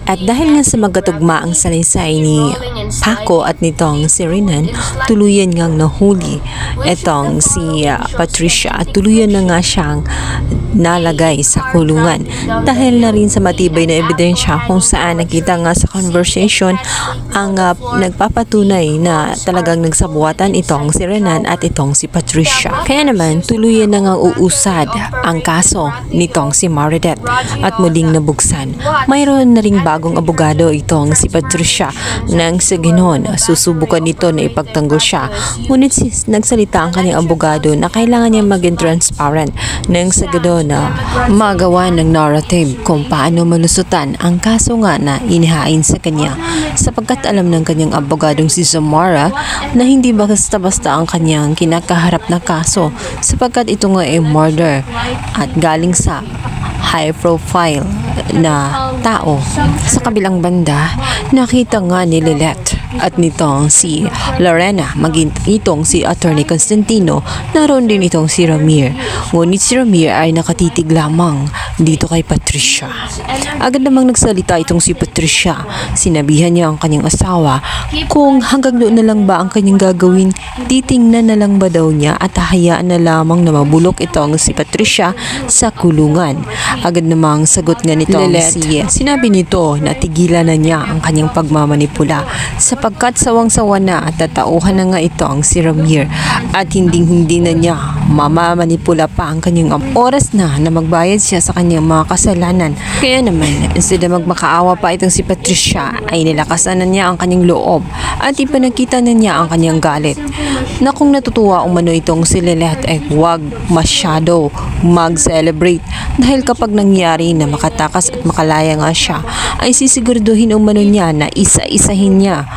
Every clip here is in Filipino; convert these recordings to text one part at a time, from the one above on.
At dahil nga sa magkatugma ang salaysay ni Paco at nitong si Renan, tuluyan ngang nahuli itong si Patricia at tuluyan na nga siyang nalagay sa kulungan dahil na rin sa matibay na ebidensya kung saan nakita nga sa conversation ang nagpapatunay na talagang nagsabuatan itong si Renan at itong si Patricia. Kaya naman tuluyan na ngang uusad ang kaso nitong si Marideth at muling nabuksan. Mayroon na ring bagong abogado itong si Patricia nang sa ganoon susubukan nito na ipagtanggol siya. Ngunit nagsalita ang kanyang abogado na kailangan niya maging transparent nang sa ganoon na magawa ng narrative kung paano malusutan ang kaso nga na inihain sa kanya, sapagkat alam ng kanyang abogadong si Zamora na hindi basta-basta ang kanyang kinakaharap na kaso sapagkat ito nga ay murder at galing sa high profile na tao. Sa kabilang banda, nakita nga ni Lilette at nitong si Lorena, maging itong si Attorney Constantino, naroon din itong si Ramir. Ngunit si Ramir ay nakatitig lamang dito kay Patricia. Agad namang nagsalita itong si Patricia. Sinabihan niya ang kanyang asawa kung hanggang doon na lang ba ang kanyang gagawin, titingnan na lang ba daw niya at hahayaan na lamang na mabulok itong si Patricia sa kulungan. Agad namang sagot nga nitong si sinabi nito na tigilan na niya ang kanyang pagmamanipula sapagkat sawang-sawa na at tatauhan na nga ito ang si Ramir at hindi na niya mamamanipula pa ang kanyang oras na magbayad siya sa kanyang mga kasalanan. Kaya naman, instead na magmakaawa pa itong si Patricia, ay nilakasan na niya ang kanyang loob at ipinakita na niya ang kanyang galit. Na kung natutuwa umano itong si Lilette ay huwag masyado mag-celebrate dahil kapag nangyari na makatakas at makalaya nga siya, ay sisiguraduhin umano niya na isa-isahin niya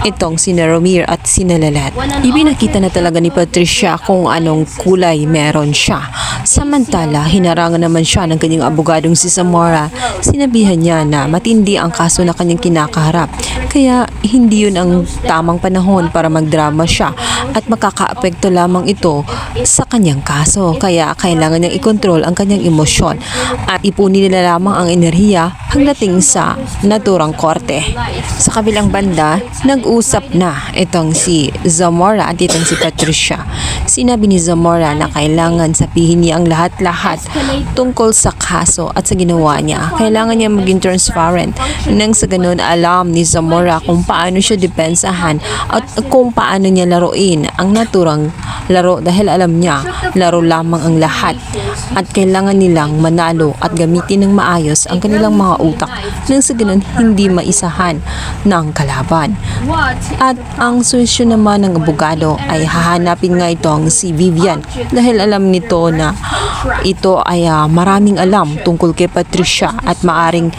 itong sina Ramir at sina Lilette. Ibinakita na talaga ni Patricia kung anong kulay meron siya. Samantala, hinarangan naman siya ng kanyang abogadong si Zamora. Sinabihan niya na matindi ang kaso na kanyang kinakaharap. Kaya hindi yun ang tamang panahon para magdrama siya at makakaapekto lamang ito sa kanyang kaso. Kaya kailangan niyang i-control ang kanyang emosyon at ipunin nila lamang ang enerhiya pagdating sa naturang korte. Sa kabilang banda, nag-usap na itong si Zamora at itong si Patricia. Sinabi ni Zamora na kailangan sabihin niya ang lahat-lahat tungkol sa kaso at sa ginawa niya. Kailangan niya maging transparent nang sa ganun alam ni Zamora kung paano siya depensahan at kung paano niya laruin ang naturang laro dahil alam niya laro lamang ang lahat at kailangan nilang manalo at gamitin ng maayos ang kanilang mga utak nang sa ganun hindi maisahan ng kalaban. At ang solusyon naman ng abogado ay hahanapin nga itong si Vivian dahil alam nito na ito ay maraming alam tungkol kay Patricia at maaring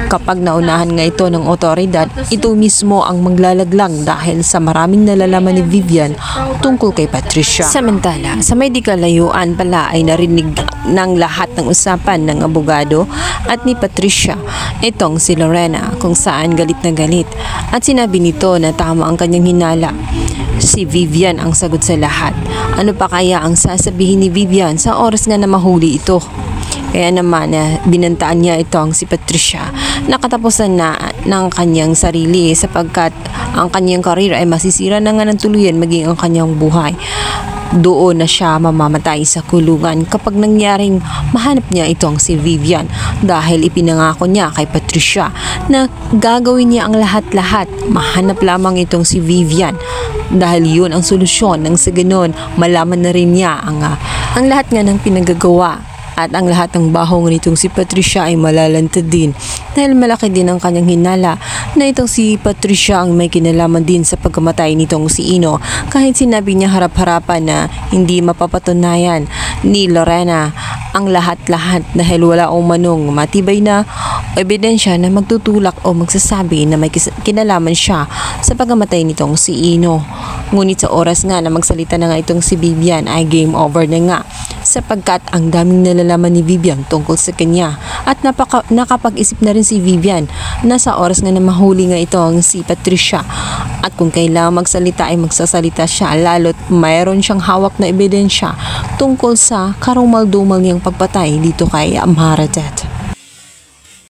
kapag naunahan nga ito ng otoridad, ito mismo ang maglalaglang dahil sa maraming nalalaman ni Vivian tungkol kay Patricia. Samantala, sa may di kalayuan pala ay narinig ng lahat ng usapan ng abogado at ni Patricia itong si Lorena kung saan galit na galit at sinabi nito na tama ang kanyang hinala. Si Vivian ang sagot sa lahat. Ano pa kaya ang sasabihin ni Vivian sa oras nga na mahuli ito? Kaya naman binantaan niya itong si Patricia na katapusan na ng kanyang sarili sapagkat ang kanyang karir ay masisira na nga ng tuluyan maging ang kanyang buhay. Doon na siya mamamatay sa kulungan kapag nangyaring mahanap niya itong si Vivian dahil ipinangako niya kay Patricia na gagawin niya ang lahat-lahat. Mahanap lamang itong si Vivian dahil yun ang solusyon nang sa ganon malaman na rin niya ang lahat nga ng pinagagawa at ang lahat ng bahong nitong si Patricia ay malalantad din dahil malaki din ang kanyang hinala na itong si Patricia ang may kinalaman din sa pagkamatay nitong si Ino kahit sinabi niya harap-harapan na hindi mapapatunayan ni Lorena ang lahat-lahat dahil wala umanong matibay na ebidensya na magtutulak o magsasabi na may kinalaman siya sa pagkamatay nitong si Ino. Ngunit sa oras nga na magsalita na nga itong si Vivian ay game over na nga sapagkat ang daming nalalaman ni Vivian tungkol sa kanya at nakapag-isip na rin si Vivian na sa oras nga na mahuli nga itong si Patricia at kung kailangan magsalita ay magsasalita siya lalo't mayroon siyang hawak na ebidensya tungkol sa karumal-dumal niyang pagpatay dito kay Marideth.